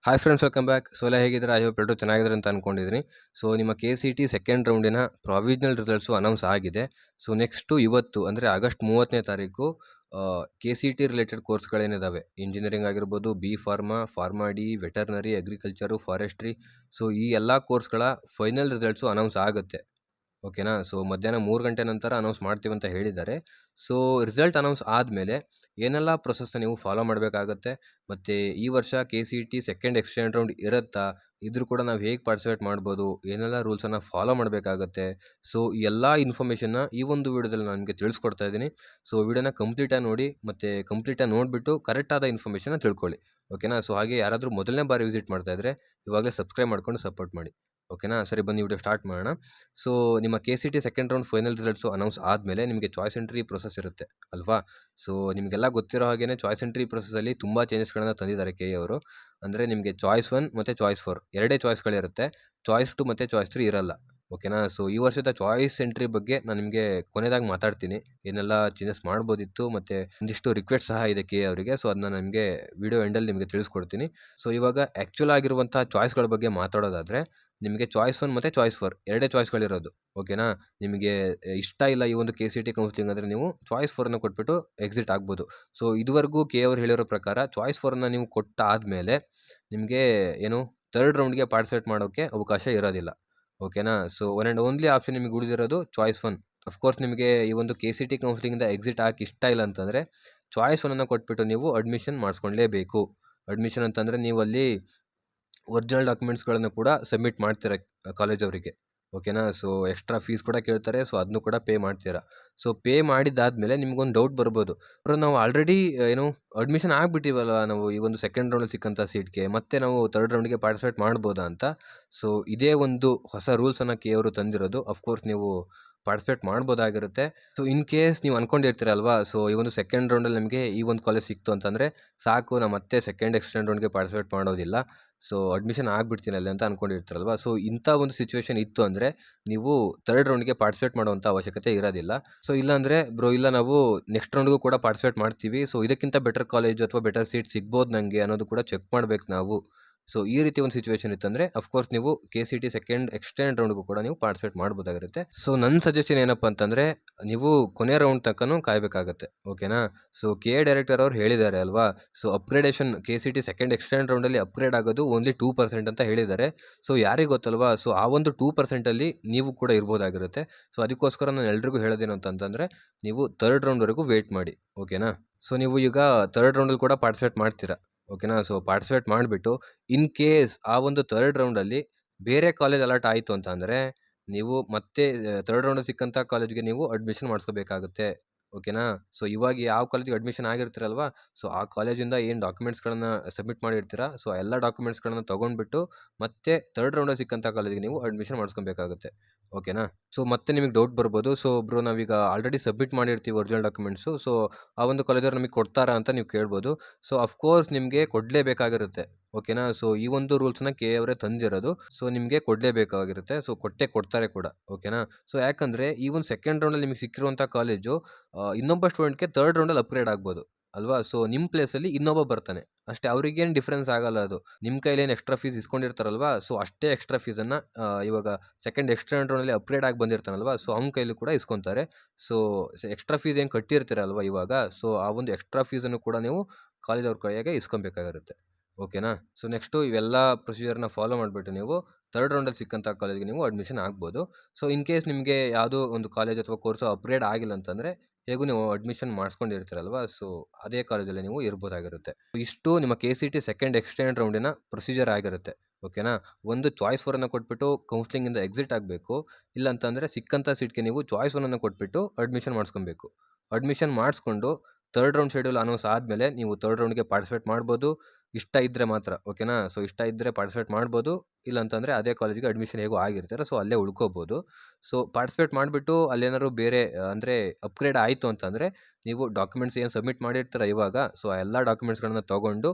Hi friends, welcome back. So ಎಲ್ಲ ಹೇಗಿದ್ದೀರಾ? I hope ಎಲ್ಲರೂ ಚೆನ್ನಾಗಿದ್ದಾರೆ ಅಂತ ಅನ್ಕೊಂಡಿದ್ದೀನಿ. ಸೊ ನಿಮ್ಮ KCT ಸೆಕೆಂಡ್ ರೌಂಡಿನ ಪ್ರಾವಿಷನಲ್ ರಿಸಲ್ಟ್ಸು ಅನೌನ್ಸ್ ಆಗಿದೆ. ಸೊ ನೆಕ್ಸ್ಟು ಇವತ್ತು ಅಂದರೆ ಆಗಸ್ಟ್ 30ನೇ ತಾರೀಕು KCT ರಿಲೇಟೆಡ್ ಕೋರ್ಸ್ಗಳೇನಿದ್ದಾವೆ, ಇಂಜಿನಿಯರಿಂಗ್ ಆಗಿರ್ಬೋದು, pharma D, veterinary, agriculture, forestry. So ಈ ಎಲ್ಲ ಕೋರ್ಸ್ಗಳ ಫೈನಲ್ ರಿಸಲ್ಟ್ಸು ಅನೌನ್ಸ್ ಆಗುತ್ತೆ. ಓಕೆನಾ? ಸೊ ಮಧ್ಯಾಹ್ನ 3 ಗಂಟೆ ನಂತರ ಅನೌನ್ಸ್ ಮಾಡ್ತೀವಿ ಅಂತ ಹೇಳಿದ್ದಾರೆ. ಸೊ ರಿಸಲ್ಟ್ ಅನೌನ್ಸ್ ಆದಮೇಲೆ ಏನೆಲ್ಲ ಪ್ರೊಸೆಸ್ನ ನೀವು ಫಾಲೋ ಮಾಡಬೇಕಾಗತ್ತೆ, ಮತ್ತು ಈ ವರ್ಷ KCT ಸೆಕೆಂಡ್ ಎಕ್ಸ್ಟೆಂಡ್ ರೌಂಡ್ ಇರುತ್ತಾ, ಇದ್ರೂ ಕೂಡ ನಾವು ಹೇಗೆ ಪಾರ್ಟಿಸಿಪೇಟ್ ಮಾಡ್ಬೋದು, ಏನೆಲ್ಲ ರೂಲ್ಸನ್ನು ಫಾಲೋ ಮಾಡಬೇಕಾಗತ್ತೆ. ಸೊ ಈ ಎಲ್ಲ ಇನ್ಫಾರ್ಮೇಷನ್ನ ಈ ಒಂದು ವಿಡಿಯೋದಲ್ಲಿ ನಾನು ನಿಮಗೆ ತಿಳಿಸ್ಕೊಡ್ತಾ ಇದ್ದೀನಿ. ಸೊ ವಿಡಿಯೋನ ಕಂಪ್ಲೀಟಾಗಿ ನೋಡಿ, ಮತ್ತು ಕಂಪ್ಲೀಟಾಗಿ ನೋಡಿಬಿಟ್ಟು ಕರೆಕ್ಟಾದ ಇನ್ಫಾರ್ಮೇಷನ್ನ ತಿಳ್ಕೊಳ್ಳಿ. ಓಕೆನಾ? ಸೊ ಹಾಗೆ ಯಾರಾದರೂ ಮೊದಲನೇ ಬಾರಿ ವಿಸಿಟ್ ಮಾಡ್ತಾ ಇದ್ದರೆ ಇವಾಗಲೇ ಸಬ್ಸ್ಕ್ರೈಬ್ ಮಾಡ್ಕೊಂಡು ಸಪೋರ್ಟ್ ಮಾಡಿ. ಓಕೆನಾ? ಸರಿ, ಬನ್ನಿ ವಿಡಿಯೋ ಸ್ಟಾರ್ಟ್ ಮಾಡೋಣ. ಸೊ ನಿಮ್ಮ KCT second round final results announce ಆದಮೇಲೆ ನಿಮಗೆ ಚಾಯ್ಸ್ ಎಂಟ್ರಿ ಪ್ರೊಸೆಸ್ ಇರುತ್ತೆ ಅಲ್ವಾ? ಸೊ ನಿಮಗೆಲ್ಲ ಗೊತ್ತಿರೋ ಹಾಗೇ ಚಾಯ್ಸ್ ಎಂಟ್ರಿ ಪ್ರೊಸೆಸಲ್ಲಿ ತುಂಬ ಚೇಂಜಸ್ಗಳನ್ನು ತಂದಿದ್ದಾರೆ KE ಅವರು. ಅಂದರೆ ನಿಮಗೆ ಚಾಯ್ಸ್ 1 ಮತ್ತು ಚಾಯ್ಸ್ 4 ಎರಡೇ ಚಾಯ್ಸ್ಗಳಿರುತ್ತೆ. ಚಾಯ್ಸ್ 2 ಮತ್ತು ಚಾಯ್ಸ್ 3 ಇರಲ್ಲ. ಓಕೆನಾ? ಸೊ ಈ ವರ್ಷದ ಚಾಯ್ಸ್ ಎಂಟ್ರಿ ಬಗ್ಗೆ ನಾನು ನಿಮಗೆ ಕೊನೆಯದಾಗಿ ಮಾತಾಡ್ತೀನಿ. ಏನೆಲ್ಲ ಚೇಂಜಸ್ ಮಾಡ್ಬೋದಿತ್ತು, ಮತ್ತು ಒಂದಿಷ್ಟು ರಿಕ್ವೆಸ್ಟ್ ಸಹ ಇದೆ KE ಅವರಿಗೆ. ಸೊ ಅದನ್ನ ನಿಮಗೆ ವಿಡಿಯೋ ಎಂಡಲ್ಲಿ ನಿಮಗೆ ತಿಳಿಸ್ಕೊಡ್ತೀನಿ. ಸೊ ಇವಾಗ ಆ್ಯಕ್ಚುಲ್ ಆಗಿರುವಂಥ ಚಾಯ್ಸ್ಗಳ ಬಗ್ಗೆ ಮಾತಾಡೋದಾದರೆ, ನಿಮಗೆ ಚಾಯ್ಸ್ 1 ಮತ್ತು ಚಾಯ್ಸ್ 4 ಎರಡೇ ಚಾಯ್ಸ್ಗಳಿರೋದು. ಓಕೆನಾ? ನಿಮಗೆ ಇಷ್ಟ ಇಲ್ಲ ಈ ಒಂದು KCT ಕೌನ್ಸಿಲಿಂಗ್ ಅಂದರೆ ನೀವು ಚಾಯ್ಸ್ 4ನ ಕೊಟ್ಬಿಟ್ಟು ಎಕ್ಸಿಟ್ ಆಗ್ಬೋದು. ಸೊ ಇದುವರೆಗೂ KE ಅವರು ಹೇಳಿರೋ ಪ್ರಕಾರ ಚಾಯ್ಸ್ 4ನ ನೀವು ಕೊಟ್ಟಾದಮೇಲೆ ನಿಮಗೆ ಏನು ಥರ್ಡ್ ರೌಂಡ್ಗೆ ಪಾರ್ಟಿಸಿಪೇಟ್ ಮಾಡೋಕ್ಕೆ ಅವಕಾಶ ಇರೋದಿಲ್ಲ. ಓಕೆನಾ? So one and only option ನಿಮಗೆ ಉಳಿದಿರೋದು ಚಾಯ್ಸ್ 1. ಅಫ್ಕೋರ್ಸ್ ನಿಮಗೆ ಈ ಒಂದು KCT ಕೌನ್ಸಿಲಿಂಗಿಂದ ಎಕ್ಸಿಟ್ ಆಗಕ್ಕೆ ಇಷ್ಟ ಇಲ್ಲ ಅಂತಂದರೆ ಚಾಯ್ಸ್ 1ಅನ್ನು ಕೊಟ್ಬಿಟ್ಟು ನೀವು ಅಡ್ಮಿಷನ್ ಮಾಡಿಸ್ಕೊಳ್ಳೇಬೇಕು. ಅಡ್ಮಿಷನ್ ಅಂತಂದರೆ ನೀವು ಅಲ್ಲಿ ಒರಿಜಿನಲ್ ಡಾಕ್ಯುಮೆಂಟ್ಸ್ಗಳನ್ನು ಕೂಡ ಸಬ್ಮಿಟ್ ಮಾಡ್ತೀರ ಕಾಲೇಜ್ ಅವರಿಗೆ. ಓಕೆನಾ? ಸೊ ಎಕ್ಸ್ಟ್ರಾ ಫೀಸ್ ಕೂಡ ಕೇಳ್ತಾರೆ. ಸೊ ಅದನ್ನು ಕೂಡ ಪೇ ಮಾಡ್ತೀರಾ. ಸೊ ಪೇ ಮಾಡಿದ್ದಾದಮೇಲೆ ನಿಮ್ಗೊಂದು ಡೌಟ್ ಬರ್ಬೋದು, ಬ್ರೋ ನಾವು ಆಲ್ರೆಡಿ ಏನು ಅಡ್ಮಿಷನ್ ಆಗಿಬಿಟ್ಟಿವಲ್ಲ ನಾವು ಈ ಒಂದು ಸೆಕೆಂಡ್ ರೌಂಡಲ್ಲಿ ಸಿಕ್ಕಂಥ ಸೀಟ್ಗೆ, ಮತ್ತೆ ನಾವು ಥರ್ಡ್ ರೌಂಡ್ಗೆ ಪಾರ್ಟಿಸಿಪೇಟ್ ಮಾಡ್ಬೋದಾ ಅಂತ. ಸೊ ಇದೇ ಒಂದು ಹೊಸ ರೂಲ್ಸನ್ನು KE ಅವರು ತಂದಿರೋದು. ಅಫ್ಕೋರ್ಸ್ ನೀವು ಪಾರ್ಟಿಸಿಪೇಟ್ ಮಾಡ್ಬೋದಾಗಿರುತ್ತೆ. ಸೊ ಇನ್ ಕೇಸ್ ನೀವು ಅಂದ್ಕೊಂಡಿರ್ತೀರಲ್ವಾ, ಸೊ ಈ ಒಂದು ಸೆಕೆಂಡ್ ರೌಂಡಲ್ಲಿ ನಮಗೆ ಈ ಒಂದು ಕಾಲೇಜ್ ಸಿಕ್ತು ಅಂತಂದರೆ ಸಾಕು, ನಾವು ಮತ್ತೆ ಸೆಕೆಂಡ್ ಎಕ್ಸ್ಟೆಂಡ್ ರೌಂಡ್ಗೆ ಪಾರ್ಟಿಸಿಪೇಟ್ ಮಾಡೋದಿಲ್ಲ, ಸೊ ಅಡ್ಮಿಷನ್ ಆಗಿಬಿಡ್ತೀನಿ ಅಲ್ಲಿ ಅಂತ ಅಂದ್ಕೊಂಡಿರ್ತೀರಲ್ವ. ಸೊ ಇಂಥ ಒಂದು ಸಿಚುವೇಶನ್ ಇತ್ತು ಅಂದರೆ ನೀವು ಥರ್ಡ್ ರೌಂಡ್ಗೆ ಪಾರ್ಟಿಸಿಪೇಟ್ ಮಾಡುವಂಥ ಅವಶ್ಯಕತೆ ಇರೋದಿಲ್ಲ. ಸೊ ಇಲ್ಲಾಂದರೆ ಬ್ರೋ ಇಲ್ಲ ನಾವು ನೆಕ್ಸ್ಟ್ ರೌಂಡ್ಗೂ ಕೂಡ ಪಾರ್ಟಿಸಿಪೇಟ್ ಮಾಡ್ತೀವಿ, ಸೊ ಇದಕ್ಕಿಂತ ಬೆಟರ್ ಕಾಲೇಜ್ ಅಥವಾ ಬೆಟರ್ ಸೀಟ್ ಸಿಗ್ಬೋದು ನನಗೆ ಅನ್ನೋದು ಕೂಡ ಚೆಕ್ ಮಾಡಬೇಕು ನಾವು. ಸೊ ಈ ರೀತಿ ಒಂದು ಸಿಚುವೇಶನ್ ಇತ್ತಂದರೆ ಅಫ್ಕೋರ್ಸ್ ನೀವು KCT ಸೆಕೆಂಡ್ ಎಕ್ಸ್ಟೆಂಡ್ ರೌಂಡ್ಗೂ ಕೂಡ ನೀವು ಪಾರ್ಟಿಸಿಪೇಟ್ ಮಾಡ್ಬೋದಾಗಿರುತ್ತೆ. ಸೊ ನನ್ನ ಸಜೆಷನ್ ಏನಪ್ಪ ಅಂತಂದರೆ ನೀವು ಕೊನೆ ರೌಂಡ್ ತನಕನೂ ಕಾಯಬೇಕಾಗತ್ತೆ. ಓಕೆನಾ? ಸೊ KE ಡೈರೆಕ್ಟರ್ ಅವ್ರು ಹೇಳಿದ್ದಾರೆ ಅಲ್ವಾ, so upgradation KCT second extend ರೌಂಡಲ್ಲಿ ಅಪ್ಗ್ರೇಡ್ ಆಗೋದು ಓನ್ಲಿ 2% ಅಂತ ಹೇಳಿದ್ದಾರೆ. ಸೊ ಯಾರಿಗೆ ಗೊತ್ತಲ್ವಾ, ಸೊ ಆ ಒಂದು 2%ಅಲ್ಲಿ ನೀವು ಕೂಡ ಇರ್ಬೋದಾಗಿರುತ್ತೆ. ಸೊ ಅದಕ್ಕೋಸ್ಕರ ನಾನು ಎಲ್ರಿಗೂ ಹೇಳೋದೇನು ಅಂತಂದರೆ ನೀವು ಥರ್ಡ್ ರೌಂಡ್ವರೆಗೂ ವೇಟ್ ಮಾಡಿ. ಓಕೆನಾ? ಸೊ ನೀವು ಈಗ ಥರ್ಡ್ ರೌಂಡಲ್ಲಿ ಕೂಡ ಪಾರ್ಟಿಸಿಪೇಟ್ ಮಾಡ್ತೀರಾ. ಓಕೆನಾ? ಸೊ ಪಾರ್ಟಿಸಿಪೇಟ್ ಮಾಡಿಬಿಟ್ಟು ಇನ್ ಕೇಸ್ ಆ ಒಂದು ಥರ್ಡ್ ರೌಂಡಲ್ಲಿ ಬೇರೆ ಕಾಲೇಜ್ ಅಲಾಟ್ ಆಯಿತು ಅಂತ ಅಂದರೆ ನೀವು ಮತ್ತೆ ಥರ್ಡ್ ರೌಂಡಲ್ಲಿ ಸಿಕ್ಕಂಥ ಕಾಲೇಜ್ಗೆ ನೀವು ಅಡ್ಮಿಷನ್ ಮಾಡಿಸ್ಕೋಬೇಕಾಗುತ್ತೆ. ಓಕೆನಾ? ಸೊ ಇವಾಗ ಯಾವ ಕಾಲೇಜಿಗೆ ಅಡ್ಮಿಷನ್ ಆಗಿರ್ತೀರಲ್ವಾ, ಸೊ ಆ ಕಾಲೇಜಿಂದ ಏನು ಡಾಕ್ಯುಮೆಂಟ್ಸ್ಗಳನ್ನು ಸಬ್ಮಿಟ್ ಮಾಡಿರ್ತೀರಾ, ಸೊ ಆ ಎಲ್ಲ ಡಾಕ್ಯುಮೆಂಟ್ಸ್ಗಳನ್ನು ತೊಗೊಂಡ್ಬಿಟ್ಟು ಮತ್ತೆ ಥರ್ಡ್ ರೌಂಡಲ್ಲಿ ಸಿಕ್ಕಂಥ ಕಾಲೇಜಿಗೆ ನೀವು ಅಡ್ಮಿಷನ್ ಮಾಡಿಸ್ಕೊಬೇಕಾಗುತ್ತೆ. ಓಕೆನಾ? ಸೊ ಮತ್ತೆ ನಿಮಗೆ ಡೌಟ್ ಬರ್ಬೋದು, ಸೊ ಬ್ರೋ ನಾವೀಗ ಆಲ್ರೆಡಿ ಸಬ್ಮಿಟ್ ಮಾಡಿರ್ತೀವಿ ಒರಿಜಿನಲ್ ಡಾಕ್ಯುಮೆಂಟ್ಸು, ಸೊ ಆ ಒಂದು ಕಾಲೇಜವ್ರು ನಮಗೆ ಕೊಡ್ತಾರಾ ಅಂತ ನೀವು ಕೇಳ್ಬೋದು. ಸೊ ಅಫ್ಕೋರ್ಸ್ ನಿಮಗೆ ಕೊಡಲೇಬೇಕಾಗಿರುತ್ತೆ. ಓಕೆನಾ? ಸೊ ಈ ಒಂದು ರೂಲ್ಸ್ನ KE ಅವರೇ ತಂದಿರೋದು. ಸೊ ನಿಮಗೆ ಕೊಡಲೇಬೇಕಾಗಿರುತ್ತೆ. ಸೊ ಕೊಟ್ಟೇ ಕೊಡ್ತಾರೆ ಕೂಡ. ಓಕೆನಾ? ಸೊ ಯಾಕಂದರೆ ಈ ಒಂದು ಸೆಕೆಂಡ್ ರೌಂಡಲ್ಲಿ ನಿಮಗೆ ಸಿಕ್ಕಿರುವಂಥ ಕಾಲೇಜು ಇನ್ನೊಬ್ಬ ಸ್ಟೂಡೆಂಟ್ಗೆ ಥರ್ಡ್ ರೌಂಡಲ್ಲಿ ಅಪ್ಗ್ರೇಡ್ ಆಗ್ಬೋದು ಅಲ್ವಾ. ಸೊ ನಿಮ್ಮ ಪ್ಲೇಸಲ್ಲಿ ಇನ್ನೊಬ್ಬ ಬರ್ತಾನೆ ಅಷ್ಟೇ, ಅವ್ರಿಗೇನು ಡಿಫ್ರೆನ್ಸ್ ಆಗಲ್ಲ ಅದು. ನಿಮ್ಮ ಕೈಲೇನು ಎಕ್ಸ್ಟ್ರಾ ಫೀಸ್ ಇಸ್ಕೊಂಡಿರ್ತಾರಲ್ವಾ, ಸೊ ಅಷ್ಟೇ ಎಕ್ಸ್ಟ್ರಾ ಫೀಸನ್ನು ಇವಾಗ ಸೆಕೆಂಡ್ ಎಕ್ಸ್ಟೆಂಡ್ ರೌಂಡಲ್ಲಿ ಅಪ್ಗ್ರೇಡ್ ಆಗಿ ಬಂದಿರ್ತಾನಲ್ವಾ, ಸೊ ಅವ್ನ ಕೈಲೂ ಕೂಡ ಇಸ್ಕೊತಾರೆ. ಸೊ ಎಕ್ಸ್ಟ್ರಾ ಫೀಸ್ ಏನು ಕಟ್ಟಿರ್ತೀರಲ್ವ ಇವಾಗ, ಸೊ ಆ ಒಂದು ಎಕ್ಸ್ಟ್ರಾ ಫೀಸನ್ನು ಕೂಡ ನೀವು ಕಾಲೇಜ್ ಅವ್ರ ಕೈಯಾಗೆ ಇಸ್ಕೊಬೇಕಾಗಿರುತ್ತೆ. ಓಕೆನಾ? ಸೊ ನೆಕ್ಸ್ಟು ಇವೆಲ್ಲ ಪ್ರೊಸೀಜರ್ನ ಫಾಲೋ ಮಾಡಿಬಿಟ್ಟು ನೀವು ಥರ್ಡ್ ರೌಂಡಲ್ಲಿ ಸಿಕ್ಕಂಥ ಕಾಲೇಜ್ಗೆ ನೀವು ಅಡ್ಮಿಷನ್ ಆಗ್ಬೋದು. ಸೊ ಇನ್ ಕೇಸ್ ನಿಮಗೆ ಯಾವುದೋ ಒಂದು ಕಾಲೇಜ್ ಅಥವಾ ಕೋರ್ಸು ಅಪ್ಗ್ರೇಡ್ ಆಗಿಲ್ಲ ಅಂತಂದರೆ ಹೇಗೂ ನೀವು ಅಡ್ಮಿಷನ್ ಮಾಡಿಸ್ಕೊಂಡಿರ್ತೀರಲ್ವ, ಸೊ ಅದೇ ಕಾಲೇಜಲ್ಲಿ ನೀವು ಇರ್ಬೋದಾಗಿರುತ್ತೆ. ಇಷ್ಟು ನಿಮ್ಮ KCT ಸೆಕೆಂಡ್ ಎಕ್ಸ್ಟೆಂಡ್ ರೌಂಡಿನ ಪ್ರೊಸೀಜರ್ ಆಗಿರುತ್ತೆ. ಓಕೆನಾ? ಒಂದು ಚಾಯ್ಸ್ 4ಅನ್ನು ಕೊಟ್ಬಿಟ್ಟು ಕೌನ್ಸಿಲಿಂಗಿಂದ ಎಕ್ಸಿಟ್ ಆಗಬೇಕು. ಇಲ್ಲ ಅಂತಂದರೆ ಸಿಕ್ಕಂಥ ಸೀಟ್ಗೆ ನೀವು ಚಾಯ್ಸ್ 1ಅನ್ನು ಕೊಟ್ಬಿಟ್ಟು ಅಡ್ಮಿಷನ್ ಮಾಡಿಸ್ಕೊಬೇಕು. ಅಡ್ಮಿಷನ್ ಮಾಡಿಸ್ಕೊಂಡು ಥರ್ಡ್ ರೌಂಡ್ ಶೆಡ್ಯೂಲ್ ಅನೌನ್ಸ್ ಆದಮೇಲೆ ನೀವು ಥರ್ಡ್ ರೌಂಡ್ಗೆ ಪಾರ್ಟಿಸಿಪೇಟ್ ಮಾಡ್ಬೋದು. ಇಷ್ಟ ಇದ್ದರೆ ಮಾತ್ರ. ಓಕೆನಾ? ಸೊ ಇಷ್ಟ ಇದ್ದರೆ ಪಾರ್ಟಿಸಿಪೇಟ್ ಮಾಡ್ಬೋದು. ಇಲ್ಲ ಅಂತಂದರೆ ಅದೇ ಕಾಲೇಜಿಗೆ ಅಡ್ಮಿಷನ್ ಹೇಗೋ ಆಗಿರ್ತಾರೆ, ಸೊ ಅಲ್ಲೇ ಉಳ್ಕೋಬೋದು. ಸೊ ಪಾರ್ಟಿಸಿಪೇಟ್ ಮಾಡಿಬಿಟ್ಟು ಅಲ್ಲೇನಾದ್ರು ಬೇರೆ ಅಂದರೆ ಅಪ್ಗ್ರೇಡ್ ಆಯಿತು ಅಂತಂದರೆ ನೀವು ಡಾಕ್ಯುಮೆಂಟ್ಸ್ ಏನು ಸಬ್ಮಿಟ್ ಮಾಡಿರ್ತೀರ ಇವಾಗ, ಸೊ ಆ ಎಲ್ಲ ಡಾಕ್ಯುಮೆಂಟ್ಸ್ಗಳನ್ನ ತೊಗೊಂಡು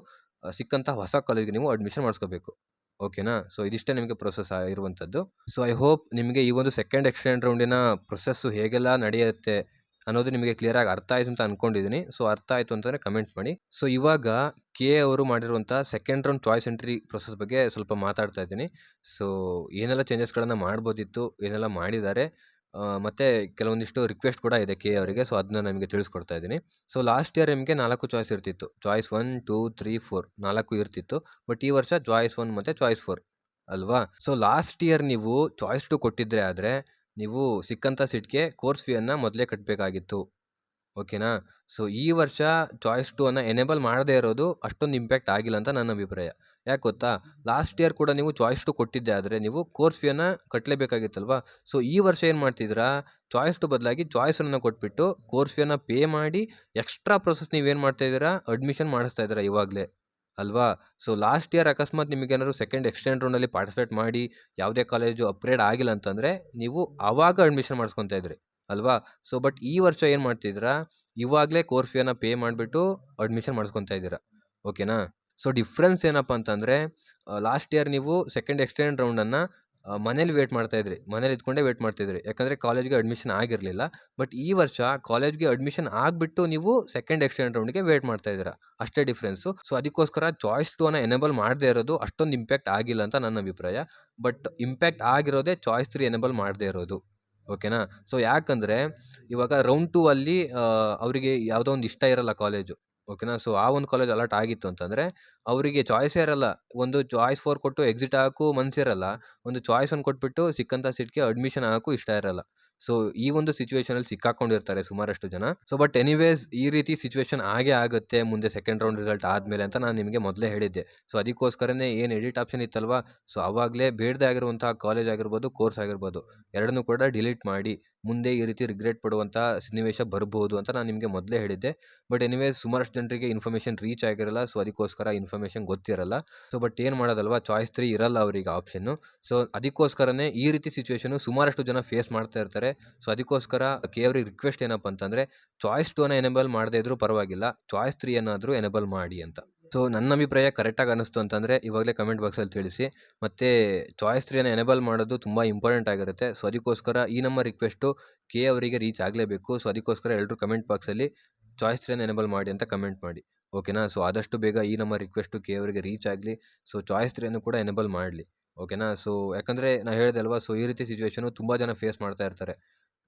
ಸಿಕ್ಕಂಥ ಹೊಸ ಕಾಲೇಜಿಗೆ ನೀವು ಅಡ್ಮಿಷನ್ ಮಾಡಿಸ್ಕೋಬೇಕು. ಓಕೆನಾ? ಸೊ ಇದಿಷ್ಟೇ ನಿಮಗೆ ಪ್ರೊಸೆಸ್ ಇರುವಂಥದ್ದು. ಸೊ ಐ ಹೋಪ್ ನಿಮಗೆ ಈ ಒಂದು ಸೆಕೆಂಡ್ ಎಕ್ಸ್ಟೆಂಡ್ ರೌಂಡಿನ ಪ್ರೊಸೆಸ್ಸು ಹೇಗೆಲ್ಲ ನಡೆಯುತ್ತೆ ಅನ್ನೋದು ನಿಮಗೆ ಕ್ಲಿಯರಾಗಿ ಅರ್ಥ ಆಯಿತು ಅಂತ ಅಂದ್ಕೊಂಡಿದ್ದೀನಿ. ಸೊ ಅರ್ಥ ಆಯಿತು ಅಂತಂದರೆ ಕಮೆಂಟ್ ಮಾಡಿ. ಸೊ ಇವಾಗ ಕೆ ಅವರು ಮಾಡಿರುವಂಥ second round choice entry process ಬಗ್ಗೆ ಸ್ವಲ್ಪ ಮಾತಾಡ್ತಾ ಇದ್ದೀನಿ. ಸೊ ಏನೆಲ್ಲ ಚೇಂಜಸ್ಗಳನ್ನು ಮಾಡ್ಬೋದಿತ್ತು, ಏನೆಲ್ಲ ಮಾಡಿದ್ದಾರೆ, ಮತ್ತು ಕೆಲವೊಂದಿಷ್ಟು ರಿಕ್ವೆಸ್ಟ್ ಕೂಡ ಇದೆ ಕೆ ಅವರಿಗೆ. ಸೊ ಅದನ್ನ ನಿಮಗೆ ತಿಳಿಸ್ಕೊಡ್ತಾ ಇದ್ದೀನಿ. ಸೊ ಲಾಸ್ಟ್ ಇಯರ್ ನಿಮಗೆ 4 ಚಾಯ್ಸ್ ಇರ್ತಿತ್ತು. ಚಾಯ್ಸ್ 1, 2, 3, 4 4 ಇರ್ತಿತ್ತು. ಬಟ್ ಈ ವರ್ಷ ಚಾಯ್ಸ್ 1 ಮತ್ತು ಚಾಯ್ಸ್ 4 ಅಲ್ವಾ? ಸೊ ಲಾಸ್ಟ್ ಇಯರ್ ನೀವು ಚಾಯ್ಸ್ 2 ಕೊಟ್ಟಿದ್ರೆ ಆದರೆ ನೀವು ಸಿಕ್ಕಂಥ ಸೀಟ್ಗೆ ಕೋರ್ಸ್ ಫೀಯನ್ನು ಮೊದಲೇ ಕಟ್ಟಬೇಕಾಗಿತ್ತು. ಓಕೆನಾ? ಸೊ ಈ ವರ್ಷ ಚಾಯ್ಸ್ 2 ಅನ್ನು ಎನೇಬಲ್ ಮಾಡದೇ ಇರೋದು ಅಷ್ಟೊಂದು ಇಂಪ್ಯಾಕ್ಟ್ ಆಗಿಲ್ಲ ಅಂತ ನನ್ನ ಅಭಿಪ್ರಾಯ. ಯಾಕೆ ಗೊತ್ತಾ? ಲಾಸ್ಟ್ ಇಯರ್ ಕೂಡ ನೀವು ಚಾಯ್ಸ್ 2 ಕೊಟ್ಟಿದ್ದೆ ಆದರೆ ನೀವು ಕೋರ್ಸ್ ಫೀಯನ್ನು ಕಟ್ಟಲೇಬೇಕಾಗಿತ್ತಲ್ವಾ? ಸೊ ಈ ವರ್ಷ ಏನು ಮಾಡ್ತಿದ್ದೀರಾ? ಚಾಯ್ಸ್ 2 ಬದಲಾಗಿ ಚಾಯ್ಸ್ 1 ಕೊಟ್ಬಿಟ್ಟು ಕೋರ್ಸ್ ಫೀಯನ್ನು ಪೇ ಮಾಡಿ ಎಕ್ಸ್ಟ್ರಾ ಪ್ರೊಸೆಸ್ ನೀವೇನು ಮಾಡ್ತಾ ಇದ್ದೀರಾ? ಅಡ್ಮಿಷನ್ ಮಾಡಿಸ್ತಾ ಇದ್ದೀರಾ ಇವಾಗಲೇ. ಅಲ್ವಾ? ಸೊ ಲಾಸ್ಟ್ ಇಯರ್ ಅಕಸ್ಮಾತ್ ನಿಮಗೇನಾದ್ರು ಸೆಕೆಂಡ್ ಎಕ್ಸ್ಟೆಂಡ್ ರೌಂಡಲ್ಲಿ ಪಾರ್ಟಿಸಿಪೇಟ್ ಮಾಡಿ ಯಾವುದೇ ಕಾಲೇಜು ಅಪ್ಗ್ರೇಡ್ ಆಗಿಲ್ಲ ಅಂತಂದರೆ ನೀವು ಆವಾಗ ಅಡ್ಮಿಷನ್ ಮಾಡಿಸ್ಕೊತಾ ಇದ್ರಿ ಅಲ್ವಾ? ಸೊ ಬಟ್ ಈ ವರ್ಷ ಏನು ಮಾಡ್ತಿದ್ದೀರಾ? ಇವಾಗಲೇ ಕೋರ್ಸ್ ಫೀಯನ್ನು ಪೇ ಮಾಡಿಬಿಟ್ಟು ಅಡ್ಮಿಷನ್ ಮಾಡಿಸ್ಕೊತಾ ಇದ್ದೀರಾ. ಓಕೆನಾ? ಸೊ ಡಿಫ್ರೆನ್ಸ್ ಏನಪ್ಪ ಅಂತಂದರೆ ಲಾಸ್ಟ್ ಇಯರ್ ನೀವು ಸೆಕೆಂಡ್ ಎಕ್ಸ್ಟೆಂಡ್ ರೌಂಡನ್ನು ಮನೇಲಿ ವೇಟ್ ಮಾಡ್ತಾಯಿದ್ರಿ. ಮನೇಲಿ ಇದ್ಕೊಂಡೇ ವೇಟ್ ಮಾಡ್ತಿದ್ರಿ. ಯಾಕಂದರೆ ಕಾಲೇಜ್ಗೆ ಅಡ್ಮಿಷನ್ ಆಗಿರಲಿಲ್ಲ. ಬಟ್ ಈ ವರ್ಷ ಕಾಲೇಜ್ಗೆ ಅಡ್ಮಿಷನ್ ಆಗಿಬಿಟ್ಟು ನೀವು ಸೆಕೆಂಡ್ ಎಕ್ಸ್ಟೆಂಡ್ ರೌಂಡ್ಗೆ ವೇಟ್ ಮಾಡ್ತಾ ಇದ್ದೀರಾ. ಅಷ್ಟೇ ಡಿಫ್ರೆನ್ಸು. ಸೊ ಅದಕ್ಕೋಸ್ಕರ ಚಾಯ್ಸ್ 2 ಅನ್ನು ಎನೇಬಲ್ ಮಾಡದೇ ಇರೋದು ಅಷ್ಟೊಂದು ಇಂಪ್ಯಾಕ್ಟ್ ಆಗಿಲ್ಲ ಅಂತ ನನ್ನ ಅಭಿಪ್ರಾಯ. ಬಟ್ ಇಂಪ್ಯಾಕ್ಟ್ ಆಗಿರೋದೇ ಚಾಯ್ಸ್ 3 ಎನೇಬಲ್ ಮಾಡದೇ ಇರೋದು. ಓಕೆನಾ? ಸೊ ಯಾಕಂದರೆ ಇವಾಗ ರೌಂಡ್ 2 ಅಲ್ಲಿ ಅವರಿಗೆ ಯಾವುದೋ ಒಂದು ಇಷ್ಟ ಇರಲ್ಲ ಕಾಲೇಜು. ಓಕೆನಾ? ಸೊ ಆ ಒಂದು ಕಾಲೇಜ್ ಅಲಾಟ್ ಆಗಿತ್ತು ಅಂತಂದರೆ ಅವರಿಗೆ ಚಾಯ್ಸೇ ಇರಲ್ಲ. ಒಂದು ಚಾಯ್ಸ್ 4 ಕೊಟ್ಟು ಎಕ್ಸಿಟ್ ಆಗೋಕ್ಕೂ ಮನಸ್ಸಿರಲ್ಲ. ಒಂದು ಚಾಯ್ಸ್ 1 ಕೊಟ್ಬಿಟ್ಟು ಸಿಕ್ಕಂಥ ಸೀಟ್ಗೆ ಅಡ್ಮಿಷನ್ ಆಗೋಕ್ಕೂ ಇಷ್ಟ ಇರಲ್ಲ. ಸೊ ಈ ಒಂದು ಸಿಚುವೇಷನಲ್ಲಿ ಸಿಕ್ಕಾಕೊಂಡಿರ್ತಾರೆ ಸುಮಾರಷ್ಟು ಜನ. ಸೊ ಬಟ್ ಎನಿವೇಸ್ ಈ ರೀತಿ ಸಿಚುವೇಷನ್ ಆಗೇ ಆಗುತ್ತೆ ಮುಂದೆ ಸೆಕೆಂಡ್ ರೌಂಡ್ ರಿಸಲ್ಟ್ ಆದಮೇಲೆ ಅಂತ ನಾನು ನಿಮಗೆ ಮೊದಲೇ ಹೇಳಿದ್ದೆ. ಸೊ ಅದಕ್ಕೋಸ್ಕರನೇ ಏನು ಎಡಿಟ್ ಆಪ್ಷನ್ ಇತ್ತಲ್ವಾ? ಸೊ ಆವಾಗಲೇ ಬೇಡದೇ ಆಗಿರುವಂಥ ಕಾಲೇಜ್ ಆಗಿರ್ಬೋದು, ಕೋರ್ಸ್ ಆಗಿರ್ಬೋದು ಎರಡನ್ನೂ ಕೂಡ ಡಿಲೀಟ್ ಮಾಡಿ ಮುಂದೆ ಈ ರೀತಿ ರಿಗ್ರೆಟ್ ಪಡುವಂಥ ಸನ್ನಿವೇಶ ಬರ್ಬೋದು ಅಂತ ನಾನು ನಿಮಗೆ ಮೊದಲೇ ಹೇಳಿದ್ದೆ. ಬಟ್ ಎನಿವೇಸ್ ಸುಮಾರಷ್ಟು ಜನರಿಗೆ ಇನ್ಫಾರ್ಮೇಷನ್ ರೀಚ್ ಆಗಿರಲ್ಲ. ಸೊ ಅದಕ್ಕೋಸ್ಕರ ಇನ್ಫಾರ್ಮೇಷನ್ ಗೊತ್ತಿರಲ್ಲ. ಸೊ ಬಟ್ ಏನು ಮಾಡೋದಲ್ವಾ? ಚಾಯ್ಸ್ 3 ಇರಲ್ಲ ಅವರಿಗೆ ಆಪ್ಷನ್ನು. ಸೊ ಅದಕ್ಕೋಸ್ಕರನೇ ಈ ರೀತಿ ಸಿಚುವೇಷನು ಸುಮಾರಷ್ಟು ಜನ ಫೇಸ್ ಮಾಡ್ತಾ ಇರ್ತಾರೆ. ಸೊ ಅದಕ್ಕೋಸ್ಕರ ಕೆ ಅವ್ರಿಗೆ ರಿಕ್ವೆಸ್ಟ್ ಏನಪ್ಪ ಅಂತಂದರೆ ಚಾಯ್ಸ್ 2 ಅನ್ನು ಎನೇಬಲ್ ಮಾಡದೇ ಇದ್ರೂ ಪರವಾಗಿಲ್ಲ. ಚಾಯ್ಸ್ 3 ಅನ್ನಾದರೂ ಎನೇಬಲ್ ಮಾಡಿ ಅಂತ. ಸೊ ನನ್ನ ಅಭಿಪ್ರಾಯ ಕರೆಕ್ಟಾಗಿ ಅನ್ನಿಸ್ತು ಅಂತಂದರೆ ಇವಾಗಲೇ ಕಮೆಂಟ್ ಬಾಕ್ಸಲ್ಲಿ ತಿಳಿಸಿ. ಮತ್ತು ಚಾಯ್ಸ್ 3 ಅನ್ನು ಎನೇಬಲ್ ಮಾಡೋದು ತುಂಬ ಇಂಪಾರ್ಟೆಂಟ್ ಆಗಿರುತ್ತೆ. ಸೊ ಅದಕ್ಕೋಸ್ಕರ ಈ ನಮ್ಮ ರಿಕ್ವೆಸ್ಟು ಕೆ ಅವರಿಗೆ ರೀಚ್ ಆಗಲೇಬೇಕು. ಸೊ ಅದಕ್ಕೋಸ್ಕರ ಎಲ್ಲರೂ ಕಮೆಂಟ್ ಬಾಕ್ಸಲ್ಲಿ ಚಾಯ್ಸ್ 3 ಅನ್ನು ಎನೇಬಲ್ ಮಾಡಿ ಅಂತ ಕಮೆಂಟ್ ಮಾಡಿ. ಓಕೆನಾ? ಸೊ ಆದಷ್ಟು ಬೇಗ ಈ ನಮ್ಮ ರಿಕ್ವೆಸ್ಟು ಕೆ ಅವರಿಗೆ ರೀಚ್ ಆಗಲಿ. ಸೊ ಚಾಯ್ಸ್ 3 ಅನ್ನು ಕೂಡ ಎನೇಬಲ್ ಮಾಡಲಿ. ಓಕೆನಾ? ಸೊ ಯಾಕಂದರೆ ನಾನು ಹೇಳಿದೆ ಅಲ್ವಾ? ಸೊ ಈ ರೀತಿ ಸಿಚುವೇಷನು ತುಂಬ ಜನ ಫೇಸ್ ಮಾಡ್ತಾ ಇರ್ತಾರೆ.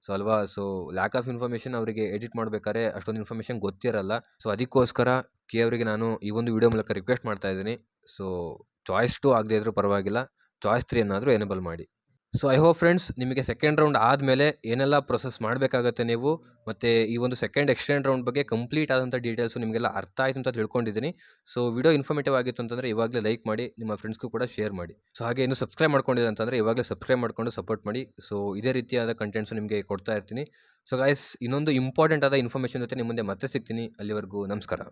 ಸೊ ಅಲ್ವಾ? ಸೊ ಲ್ಯಾಕ್ ಆಫ್ ಇನ್ಫಾರ್ಮೇಷನ್ ಅವರಿಗೆ ಎಡಿಟ್ ಮಾಡಬೇಕಾದ್ರೆ ಅಷ್ಟೊಂದು ಇನ್ಫಾರ್ಮೇಷನ್ ಗೊತ್ತಿರಲ್ಲ. ಸೊ ಅದಕ್ಕೋಸ್ಕರ ಕೆ ಅವರಿಗೆ ನಾನು ಈ ಒಂದು ವಿಡಿಯೋ ಮೂಲಕ ರಿಕ್ವೆಸ್ಟ್ ಮಾಡ್ತಾ ಇದ್ದೀನಿ. ಸೊ ಚಾಯ್ಸ್ 2 ಆಗದೇ ಇದ್ರೂ ಪರವಾಗಿಲ್ಲ. ಚಾಯ್ಸ್ 3 ಅನ್ನಾದರೂ ಎನೇಬಲ್ ಮಾಡಿ. ಸೊ ಐ ಹೋಪ್ ಫ್ರೆಂಡ್ಸ್ ನಿಮಗೆ ಸೆಕೆಂಡ್ ರೌಂಡ್ ಆದಮೇಲೆ ಏನೆಲ್ಲ ಪ್ರೊಸೆಸ್ ಮಾಡಬೇಕಾಗತ್ತೆ ನೀವು, ಮತ್ತು ಈ ಒಂದು ಸೆಕೆಂಡ್ ಎಕ್ಸ್ಟೆಂಡ್ ರೌಂಡ್ ಬಗ್ಗೆ ಕಂಪ್ಲೀಟ್ ಆದಂಥ ಡೀಟೇಲ್ಸು ನಿಮಗೆಲ್ಲ ಅರ್ಥ ಆಯಿತು ಅಂತ ತಿಳ್ಕೊಂಡಿದ್ದೀನಿ. ಸೊ ವಿಡಿಯೋ ಇನ್ಫಾರ್ಮೇಟಿವ್ ಆಗಿತ್ತು ಅಂತಂದರೆ ಇವಾಗಲೇ ಲೈಕ್ ಮಾಡಿ, ನಿಮ್ಮ ಫ್ರೆಂಡ್ಸ್ಗೂ ಕೂಡ ಶೇರ್ ಮಾಡಿ. ಸೊ ಹಾಗೆ ಇನ್ನೂ ಸಬ್ಸ್ಕ್ರೈಬ್ ಮಾಡ್ಕೊಂಡಿದೆ ಅಂತಂದರೆ ಇವಾಗಲೇ ಸಬ್ಸ್ಕ್ರೈಬ್ ಮಾಡಿಕೊಂಡು ಸಪೋರ್ಟ್ ಮಾಡಿ. ಸೊ ಇದೇ ರೀತಿಯಾದ ಕಂಟೆಂಟ್ಸು ನಿಮಗೆ ಕೊಡ್ತಾ ಇರ್ತೀನಿ. ಸೊ ಗೈಸ್ ಇನ್ನೊಂದು ಇಂಪಾರ್ಟೆಂಟ್ ಆದ ಇನ್ಫಾರ್ಮೇಷನ್ ಜೊತೆ ನಿಮ್ಮ ಮುಂದೆ ಮತ್ತೆ ಸಿಗ್ತೀನಿ. ಅಲ್ಲಿವರೆಗೂ ನಮಸ್ಕಾರ.